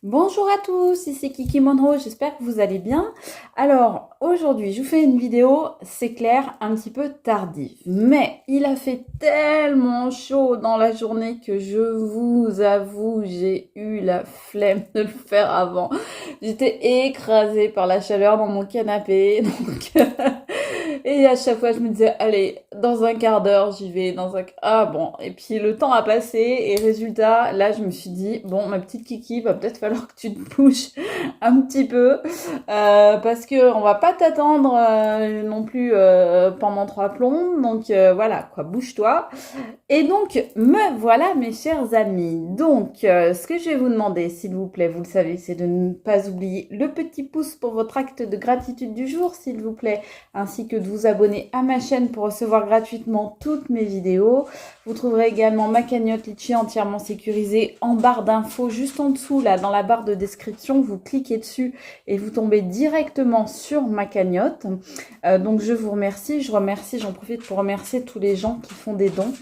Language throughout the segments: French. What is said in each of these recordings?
Bonjour à tous, ici Kiki Monroe, j'espère que vous allez bien. Alors aujourd'hui je vous fais une vidéo, c'est clair, un petit peu tardive, mais il a fait tellement chaud dans la journée que je vous avoue, j'ai eu la flemme de le faire avant. J'étais écrasée par la chaleur dans mon canapé, et à chaque fois je me disais, allez, dans un quart d'heure j'y vais, Ah bon, et puis le temps a passé, et résultat, là je me suis dit, bon, ma petite Kiki, va peut-être falloir que tu te bouges un petit peu, parce que on va pas t'attendre non plus pendant trois plombs, donc voilà, quoi, bouge-toi. Et donc, me voilà, mes chers amis. Donc, ce que je vais vous demander, s'il vous plaît, vous le savez, c'est de ne pas oublier le petit pouce pour votre acte de gratitude du jour, s'il vous plaît, ainsi que de vous abonner à ma chaîne pour recevoir gratuitement toutes mes vidéos. Vous trouverez également ma cagnotte Litchi entièrement sécurisée en barre d'infos, juste en dessous, là, dans la barre de description. Vous cliquez dessus et vous tombez directement sur ma cagnotte. Donc, je vous remercie. J'en profite pour remercier tous les gens qui font des dons.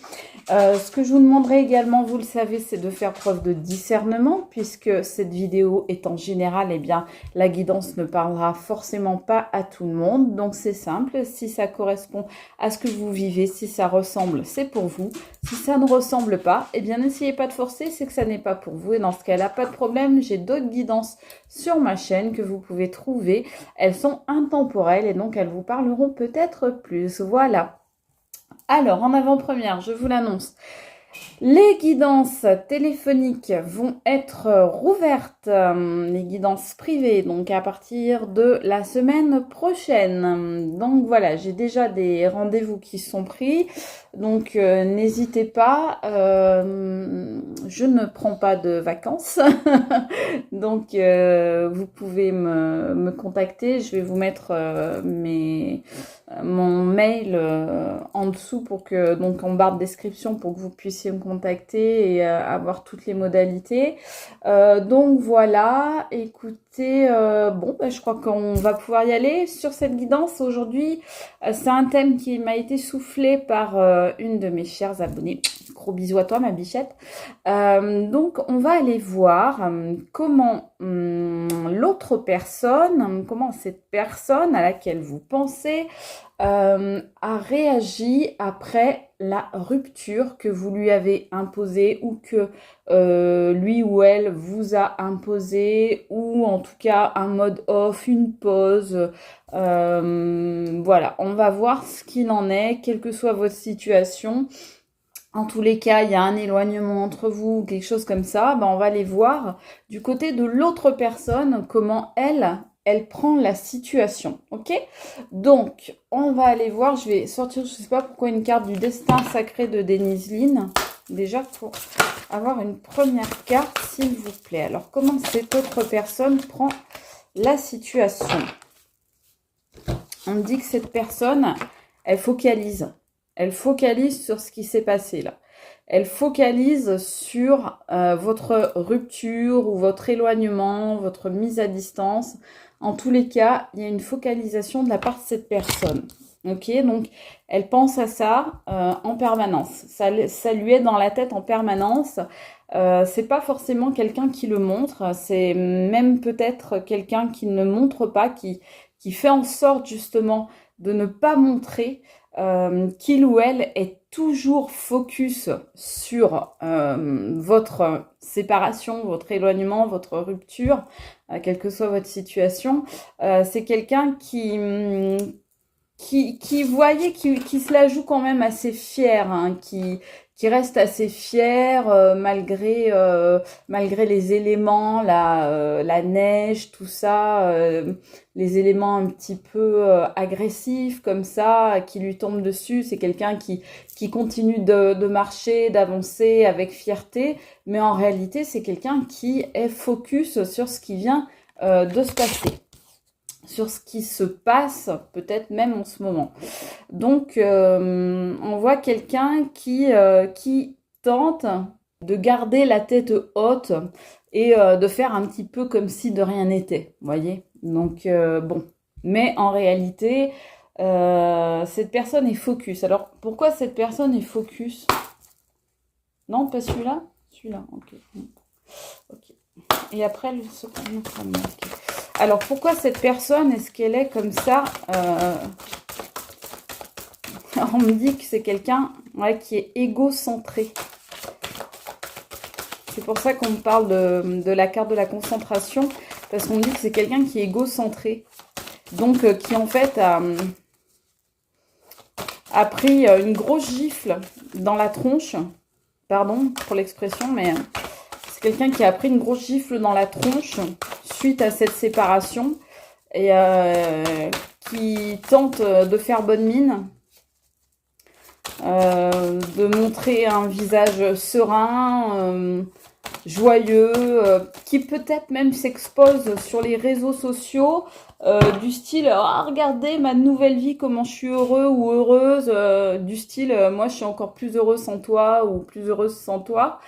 Ce que je vous demanderai également, vous le savez, c'est de faire preuve de discernement, puisque cette vidéo est en général, eh bien, la guidance ne parlera forcément pas à tout le monde. Donc c'est simple, si ça correspond à ce que vous vivez, si ça ressemble, c'est pour vous. Si ça ne ressemble pas, eh bien, n'essayez pas de forcer, c'est que ça n'est pas pour vous. Et dans ce cas-là, pas de problème, j'ai d'autres guidances sur ma chaîne que vous pouvez trouver. Elles sont intemporelles et donc elles vous parleront peut-être plus. Voilà. Alors, en avant-première, je vous l'annonce, les guidances téléphoniques vont être rouvertes, les guidances privées, donc à partir de la semaine prochaine. Donc voilà, j'ai déjà des rendez-vous qui sont pris, donc n'hésitez pas, je ne prends pas de vacances, donc vous pouvez me contacter, je vais vous mettre mon mail en dessous pour que, donc en barre de description, pour que vous puissiez me contacter et avoir toutes les modalités. Donc voilà, écoutez, bon, je crois qu'on va pouvoir y aller sur cette guidance aujourd'hui. C'est un thème qui m'a été soufflé par une de mes chères abonnées. Gros bisous à toi, ma bichette. Donc, on va aller voir comment l'autre personne, comment cette personne à laquelle vous pensez a réagi après la rupture que vous lui avez imposée ou que lui ou elle vous a imposé, ou en tout cas un mode off, une pause. Voilà, on va voir ce qu'il en est, quelle que soit votre situation. En tous les cas, il y a un éloignement entre vous, quelque chose comme ça, ben on va aller voir du côté de l'autre personne comment elle prend la situation, ok? Donc, on va aller voir, je vais sortir, je ne sais pas pourquoi, une carte du destin sacré de Denise Lynn, déjà pour avoir une première carte, s'il vous plaît. Alors, comment cette autre personne prend la situation? On me dit que cette personne, elle focalise. Elle focalise sur ce qui s'est passé là. Elle focalise sur votre rupture ou votre éloignement, votre mise à distance. En tous les cas, il y a une focalisation de la part de cette personne. Ok, donc elle pense à ça en permanence. Ça lui est dans la tête en permanence. C'est pas forcément quelqu'un qui le montre. C'est même peut-être quelqu'un qui ne montre pas, qui fait en sorte justement de ne pas montrer qu'il ou elle est toujours focus sur votre séparation, votre éloignement, votre rupture, quelle que soit votre situation. C'est quelqu'un qui voyait, qui se la joue quand même assez fier, hein, qui reste assez fier malgré les éléments, la neige, tout ça, les éléments un petit peu agressifs comme ça, qui lui tombent dessus. C'est quelqu'un qui continue de marcher, d'avancer avec fierté, mais en réalité, c'est quelqu'un qui est focus sur ce qui vient de se passer, sur ce qui se passe, peut-être même en ce moment. Donc, on voit quelqu'un qui tente de garder la tête haute et de faire un petit peu comme si de rien n'était, vous voyez. Donc, bon. Mais en réalité, cette personne est focus. Alors, pourquoi cette personne est focus? Non, pas celui-là? Celui-là, ok. Ok. Et après, le second notre amour. Okay. Alors, pourquoi cette personne, est-ce qu'elle est comme ça On me dit que c'est quelqu'un qui est égocentré. C'est pour ça qu'on me parle de la carte de la concentration, parce qu'on me dit que c'est quelqu'un qui est égocentré. Donc, qui en fait a pris une grosse gifle dans la tronche. Pardon pour l'expression, mais c'est quelqu'un qui a pris une grosse gifle dans la tronche suite à cette séparation et qui tente de faire bonne mine, de montrer un visage serein, joyeux, qui peut-être même s'expose sur les réseaux sociaux, du style ah, regardez ma nouvelle vie, comment je suis heureux ou heureuse, du style moi je suis encore plus heureuse sans toi ou plus heureuse sans toi.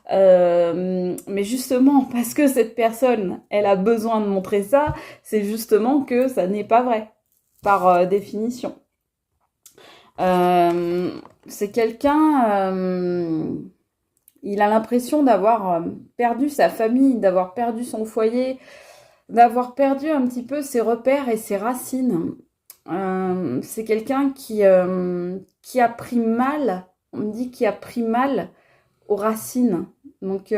Mais justement, parce que cette personne, elle a besoin de montrer ça, c'est justement que ça n'est pas vrai, par définition. C'est quelqu'un, il a l'impression d'avoir perdu sa famille, d'avoir perdu son foyer, d'avoir perdu un petit peu ses repères et ses racines. C'est quelqu'un qui a pris mal, on me dit qu'il a pris mal aux racines. Donc,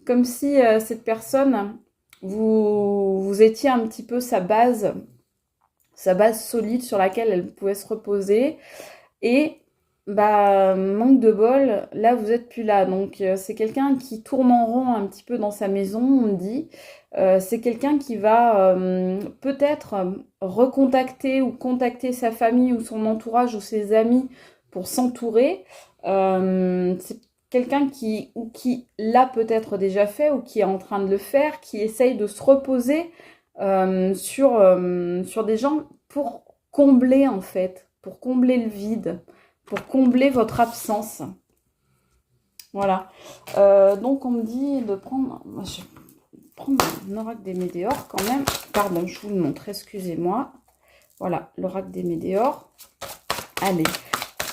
comme si cette personne, vous étiez un petit peu sa base solide sur laquelle elle pouvait se reposer. Et bah, manque de bol, là vous êtes plus là. Donc c'est quelqu'un qui tourne en rond un petit peu dans sa maison, on me dit. C'est quelqu'un qui va peut-être recontacter ou contacter sa famille ou son entourage ou ses amis pour s'entourer. C'est quelqu'un qui l'a peut-être déjà fait ou qui est en train de le faire, qui essaye de se reposer sur des gens pour combler en fait, pour combler le vide, pour combler votre absence. Voilà. Donc on me dit de prendre... Je vais prendre un oracle des météores quand même. Pardon, je vous le montre, excusez-moi. Voilà, l'oracle des météores. Allez,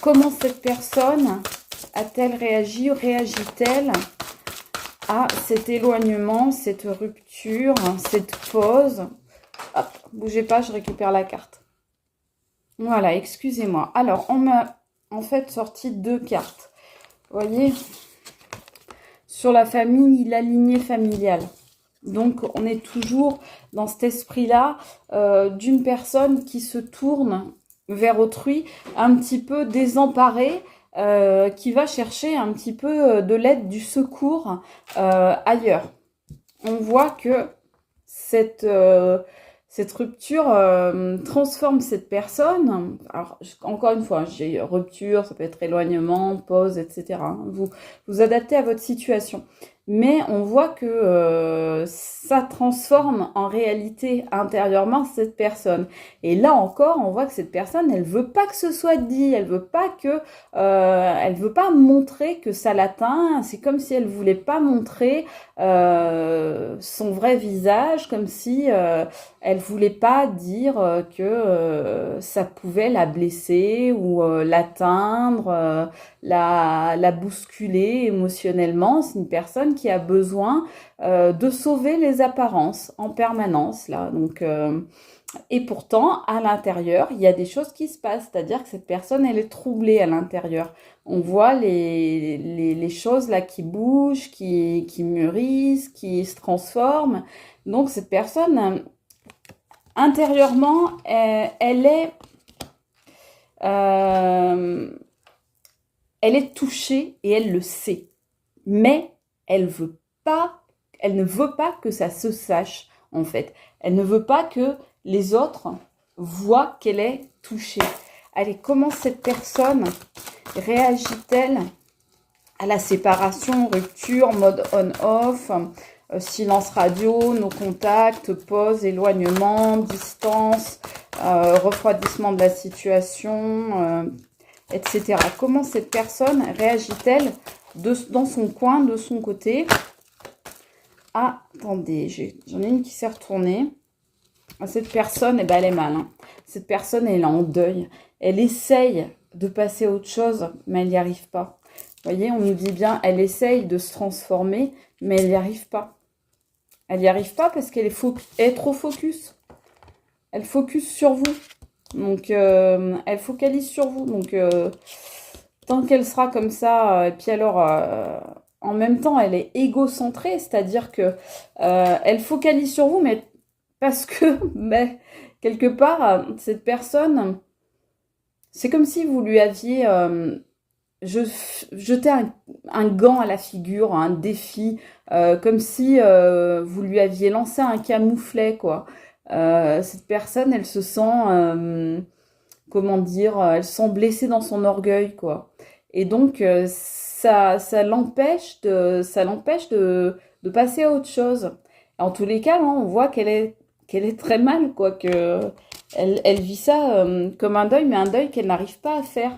comment cette personne a-t-elle réagi, réagit-elle à cet éloignement, cette rupture, cette pause? Hop, bougez pas, je récupère la carte. Voilà, excusez-moi. Alors, on m'a en fait sorti 2 cartes. Vous voyez, sur la famille, la lignée familiale. Donc, on est toujours dans cet esprit-là d'une personne qui se tourne vers autrui, un petit peu désemparée, qui va chercher un petit peu de l'aide, du secours ailleurs. On voit que cette rupture transforme cette personne. Alors, encore une fois, j'ai rupture, ça peut être éloignement, pause, etc. Vous adaptez à votre situation. Mais on voit que ça transforme en réalité intérieurement cette personne. Et là encore, on voit que cette personne, elle veut pas que ce soit dit, elle veut pas montrer que ça l'atteint. C'est comme si elle voulait pas montrer son vrai visage, comme si elle voulait pas dire que ça pouvait la blesser ou l'atteindre, la bousculer émotionnellement. C'est une personne qui a besoin de sauver les apparences en permanence là. Donc et pourtant à l'intérieur il y a des choses qui se passent, c'est-à-dire que cette personne elle est troublée à l'intérieur. On voit les choses là qui bougent, qui mûrissent, qui se transforment. Donc cette personne intérieurement elle est touchée et elle le sait, mais elle ne veut pas que ça se sache, en fait. Elle ne veut pas que les autres voient qu'elle est touchée. Allez, comment cette personne réagit-elle à la séparation, rupture, mode on-off, silence radio, nos contacts, pause, éloignement, distance, refroidissement de la situation, etc. Comment cette personne réagit-elle dans son coin, de son côté? Ah, attendez, j'en ai une qui s'est retournée. Cette personne, eh ben, elle est mal. Hein. Cette personne, elle est en deuil. Elle essaye de passer à autre chose, mais elle n'y arrive pas. Vous voyez, on nous dit bien, elle essaye de se transformer, mais elle n'y arrive pas. Elle n'y arrive pas parce qu'elle est trop focus. Elle focus sur vous. Donc, elle focalise sur vous. Donc, tant qu'elle sera comme ça, et puis alors, en même temps, elle est égocentrée, c'est-à-dire que elle focalise sur vous, mais parce que, mais, quelque part, cette personne, c'est comme si vous lui aviez jeté un gant à la figure, un défi, comme si vous lui aviez lancé un camouflet, quoi. Cette personne, elle se sent, comment dire, elle se sent blessée dans son orgueil, quoi. Et donc, ça l'empêche de passer à autre chose. En tous les cas, hein, on voit qu'elle est très mal, quoi, que elle vit ça comme un deuil, mais un deuil qu'elle n'arrive pas à faire.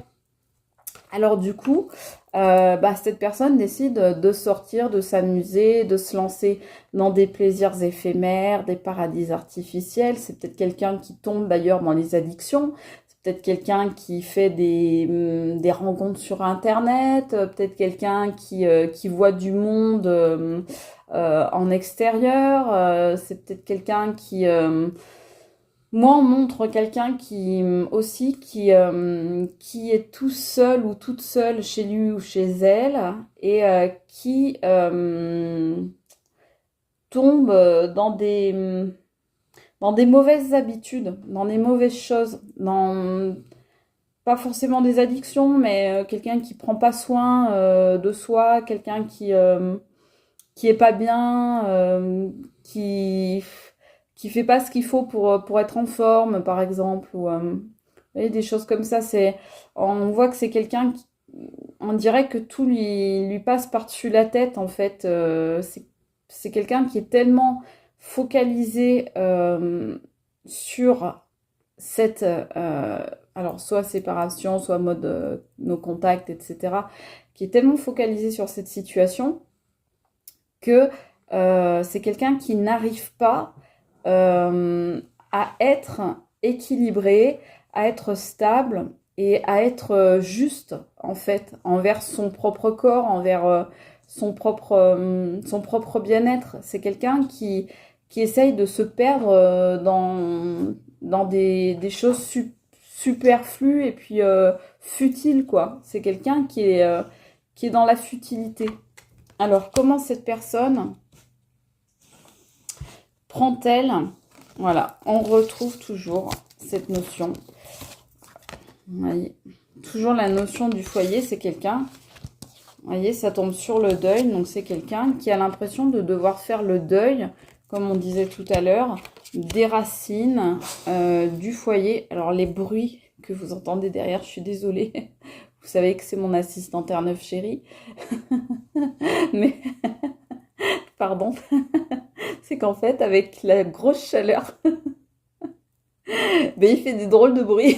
Alors du coup, cette personne décide de sortir, de s'amuser, de se lancer dans des plaisirs éphémères, des paradis artificiels. C'est peut-être quelqu'un qui tombe d'ailleurs dans les addictions. C'est peut-être quelqu'un qui fait des rencontres sur Internet. Peut-être quelqu'un qui voit du monde en extérieur. C'est peut-être quelqu'un qui... moi, on montre quelqu'un qui aussi qui est tout seul ou toute seule chez lui ou chez elle et qui tombe dans des mauvaises habitudes, dans des mauvaises choses, dans pas forcément des addictions, mais quelqu'un qui prend pas soin de soi, quelqu'un qui est pas bien, qui fait pas ce qu'il faut pour être en forme, par exemple, ou vous voyez, des choses comme ça. On voit que c'est quelqu'un qui, on dirait que tout lui passe par-dessus la tête, en fait. C'est quelqu'un qui est tellement focalisé sur cette, alors soit séparation, soit mode no contact, etc., qui est tellement focalisé sur cette situation que c'est quelqu'un qui n'arrive pas à être équilibré, à être stable et à être juste, en fait, envers son propre corps, envers son propre bien-être. C'est quelqu'un qui essaye de se perdre dans des choses superflues et puis futiles, quoi. C'est quelqu'un qui est dans la futilité. Alors, comment cette personne prend-elle? Voilà, on retrouve toujours cette notion. Vous voyez, toujours la notion du foyer, c'est quelqu'un. Vous voyez, ça tombe sur le deuil, donc c'est quelqu'un qui a l'impression de devoir faire le deuil, comme on disait tout à l'heure, des racines du foyer. Alors, les bruits que vous entendez derrière, je suis désolée. Vous savez que c'est mon assistant Terre-Neuve chérie. Mais, pardon. C'est qu'en fait, avec la grosse chaleur, il fait des drôles de bruits.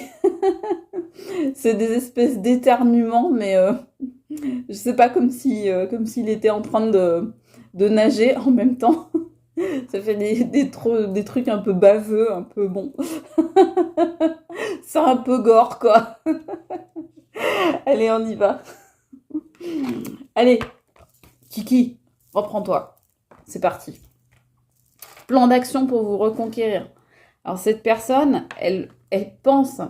C'est des espèces d'éternuements, mais je sais pas, comme s'il était en train de nager en même temps. Ça fait des trucs un peu baveux, un peu bon. C'est un peu gore, quoi. Allez, on y va. Allez, Kiki, reprends-toi. C'est parti. Plan d'action pour vous reconquérir. Alors cette personne, elle pense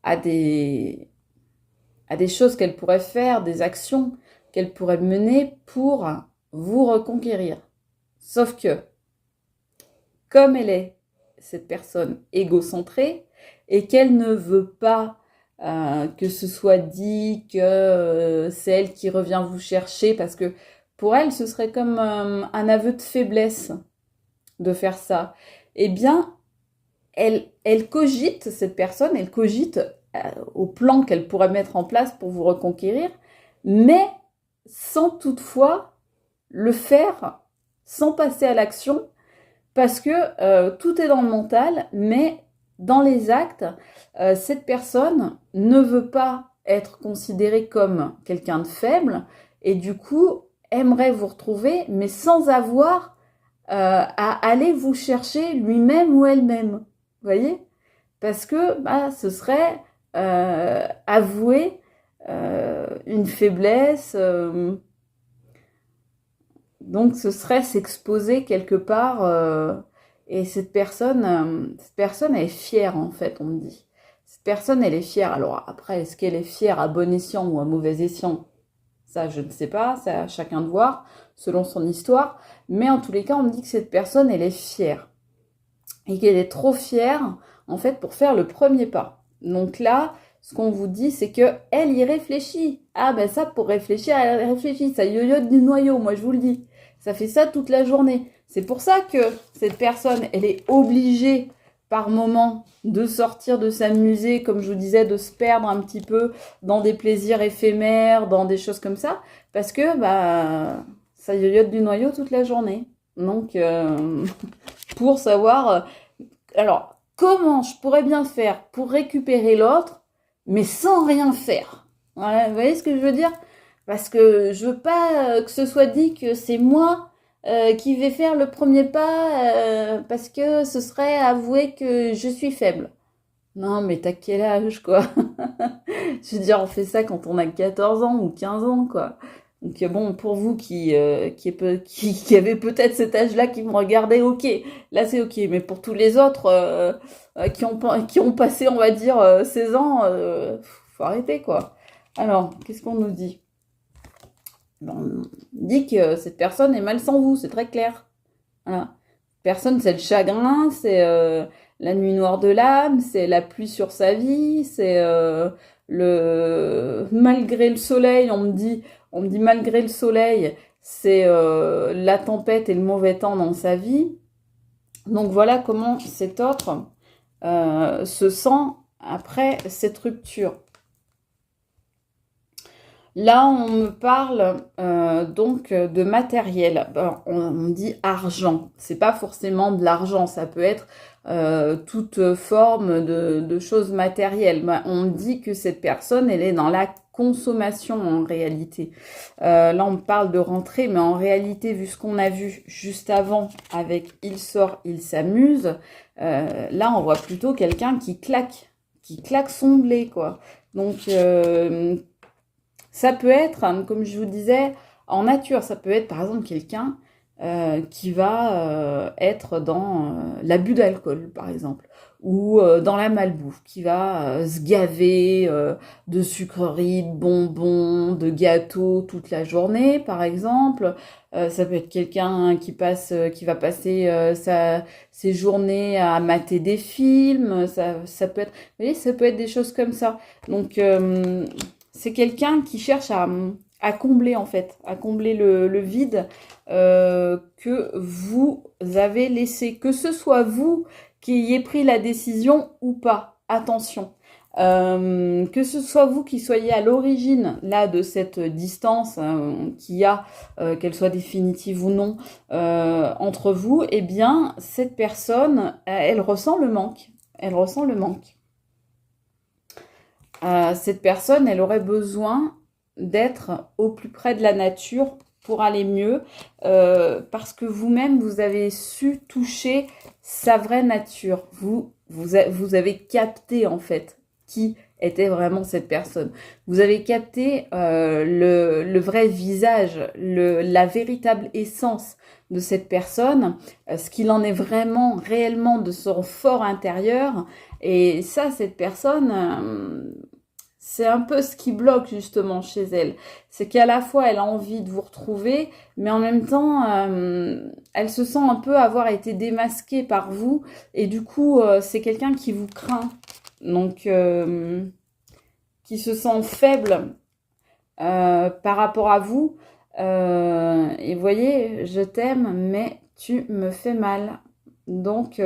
à des choses qu'elle pourrait faire, des actions qu'elle pourrait mener pour vous reconquérir. Sauf que, comme elle est, cette personne égocentrée, et qu'elle ne veut pas que ce soit dit que c'est elle qui revient vous chercher, parce que pour elle, ce serait comme un aveu de faiblesse de faire ça. Eh bien, elle cogite, cette personne, elle cogite au plan qu'elle pourrait mettre en place pour vous reconquérir, mais sans toutefois le faire, sans passer à l'action, parce que tout est dans le mental, mais dans les actes, cette personne ne veut pas être considérée comme quelqu'un de faible, et du coup, aimerait vous retrouver, mais sans avoir à aller vous chercher lui-même ou elle-même. Vous voyez? Parce que ce serait avouer une faiblesse, Donc, ce serait s'exposer quelque part. Et cette personne, elle est fière, en fait, on me dit. Cette personne, elle est fière. Alors, après, est-ce qu'elle est fière à bon escient ou à mauvais escient? Ça, je ne sais pas. C'est à chacun de voir, selon son histoire. Mais en tous les cas, on me dit que cette personne, elle est fière. Et qu'elle est trop fière, en fait, pour faire le premier pas. Donc là, ce qu'on vous dit, c'est qu'elle y réfléchit. Ah ben ça, pour réfléchir, elle réfléchit. Ça yoyote du noyau, moi je vous le dis. Ça fait ça toute la journée. C'est pour ça que cette personne, elle est obligée par moment de sortir, de s'amuser, comme je vous disais, de se perdre un petit peu dans des plaisirs éphémères, dans des choses comme ça, parce que bah ça yoyote du noyau toute la journée. Donc, pour savoir, alors, comment je pourrais bien faire pour récupérer l'autre, mais sans rien faire. Voilà, vous voyez ce que je veux dire? Parce que je veux pas que ce soit dit que c'est moi qui vais faire le premier pas parce que ce serait avouer que je suis faible. Non, mais t'as quel âge, quoi? Je veux dire, on fait ça quand on a 14 ans ou 15 ans, quoi. Donc bon, pour vous qui avez peut-être cet âge-là, qui me regardez, ok, là c'est ok. Mais pour tous les autres qui ont passé, on va dire, 16 ans, faut arrêter, quoi. Alors, qu'est-ce qu'on nous dit? On dit que cette personne est mal sans vous, c'est très clair. Voilà. Personne, c'est le chagrin, c'est la nuit noire de l'âme, c'est la pluie sur sa vie, c'est le malgré le soleil, on me dit malgré le soleil, c'est la tempête et le mauvais temps dans sa vie. Donc voilà comment cet autre se sent après cette rupture. Là, on me parle donc de matériel. On dit argent. C'est pas forcément de l'argent. Ça peut être toute forme de choses matérielles. On me dit que cette personne, elle est dans la consommation en réalité. Là, on me parle de rentrée, mais en réalité, vu ce qu'on a vu juste avant avec il sort, il s'amuse, là, on voit plutôt quelqu'un qui claque son blé, quoi. Donc ça peut être, comme je vous disais, en nature. Ça peut être, par exemple, quelqu'un qui va être dans l'abus d'alcool, par exemple, ou dans la malbouffe, qui va se gaver de sucreries, de bonbons, de gâteaux toute la journée, par exemple. Ça peut être quelqu'un qui va passer ses journées à mater des films. Ça peut être, vous voyez, ça peut être des choses comme ça. Donc c'est quelqu'un qui cherche à combler, en fait, à combler le vide que vous avez laissé. Que ce soit vous qui ayez pris la décision ou pas, attention. Que ce soit vous qui soyez à l'origine là de cette distance qu'il y a, qu'elle soit définitive ou non, entre vous, eh bien, cette personne, elle ressent le manque. Elle ressent le manque. Cette personne, elle aurait besoin d'être au plus près de la nature pour aller mieux, parce que vous-même, vous avez su toucher sa vraie nature. Vous avez capté, en fait, qui était vraiment cette personne. Vous avez capté le vrai visage, la véritable essence de cette personne, ce qu'il en est vraiment, réellement de son fort intérieur. Et ça, cette personne, c'est un peu ce qui bloque justement chez elle. C'est qu'à la fois, elle a envie de vous retrouver, mais en même temps, elle se sent un peu avoir été démasquée par vous. Et du coup, c'est quelqu'un qui vous craint. Donc, qui se sent faible par rapport à vous. Et vous voyez, je t'aime, mais tu me fais mal. Donc,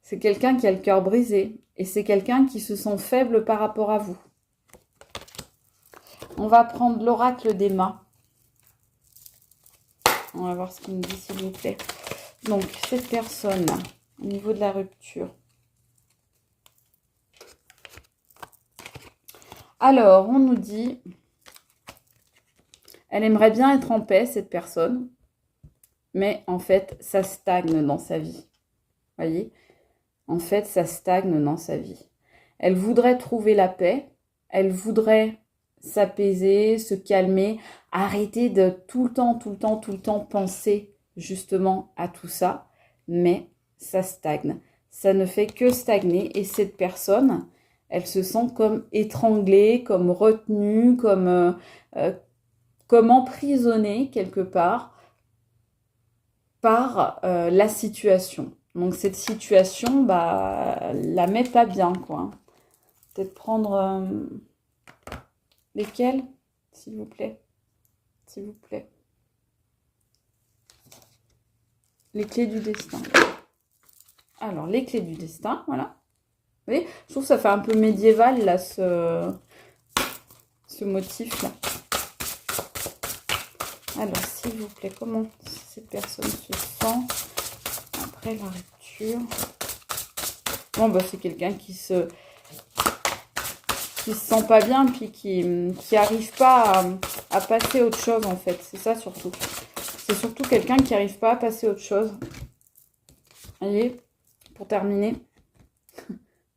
c'est quelqu'un qui a le cœur brisé. Et c'est quelqu'un qui se sent faible par rapport à vous. On va prendre l'oracle d'Emma. On va voir ce qu'il me dit, s'il vous plaît. Donc, cette personne, au niveau de la rupture. Alors, on nous dit, elle aimerait bien être en paix, cette personne. Mais en fait, ça stagne dans sa vie. Voyez ? En fait, ça stagne dans sa vie. Elle voudrait trouver la paix. Elle voudrait s'apaiser, se calmer, arrêter de tout le temps penser justement à tout ça, mais ça stagne. Ça ne fait que stagner et cette personne, elle se sent comme étranglée, comme retenue, comme emprisonnée quelque part par la situation. Donc cette situation, bah, la met pas bien, quoi. Peut-être prendre lesquels, s'il vous plaît. S'il vous plaît. Les clés du destin. Alors, les clés du destin, voilà. Vous voyez, je trouve que ça fait un peu médiéval, là, ce motif-là. Alors, s'il vous plaît, comment cette personne se sent après la rupture? Bon, bah, c'est quelqu'un qui se sent pas bien, puis qui arrive pas à passer à autre chose, en fait. C'est ça, surtout. C'est surtout quelqu'un qui n'arrive pas à passer à autre chose. Voyez, pour terminer,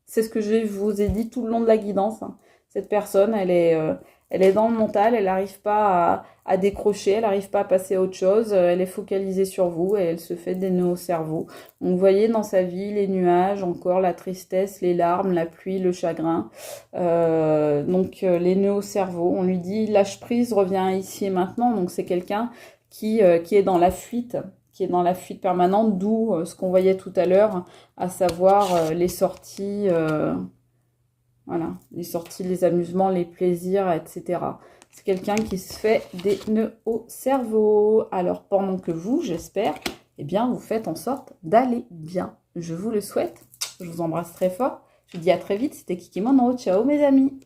c'est ce que je vous ai dit tout le long de la guidance. Hein. Cette personne, elle est dans le mental, elle n'arrive pas à décrocher, elle n'arrive pas à passer à autre chose, elle est focalisée sur vous et elle se fait des nœuds au cerveau. Donc vous voyez dans sa vie les nuages, encore la tristesse, les larmes, la pluie, le chagrin. Les nœuds au cerveau, on lui dit lâche prise, reviens ici et maintenant. Donc c'est quelqu'un qui est dans la fuite. Qui est dans la fuite permanente, d'où ce qu'on voyait tout à l'heure, à savoir les sorties, voilà, les sorties, les amusements, les plaisirs, etc. C'est quelqu'un qui se fait des nœuds au cerveau. Alors, pendant que vous, j'espère, eh bien, vous faites en sorte d'aller bien. Je vous le souhaite. Je vous embrasse très fort. Je vous dis à très vite. C'était Kiki Monroe. Ciao, mes amis.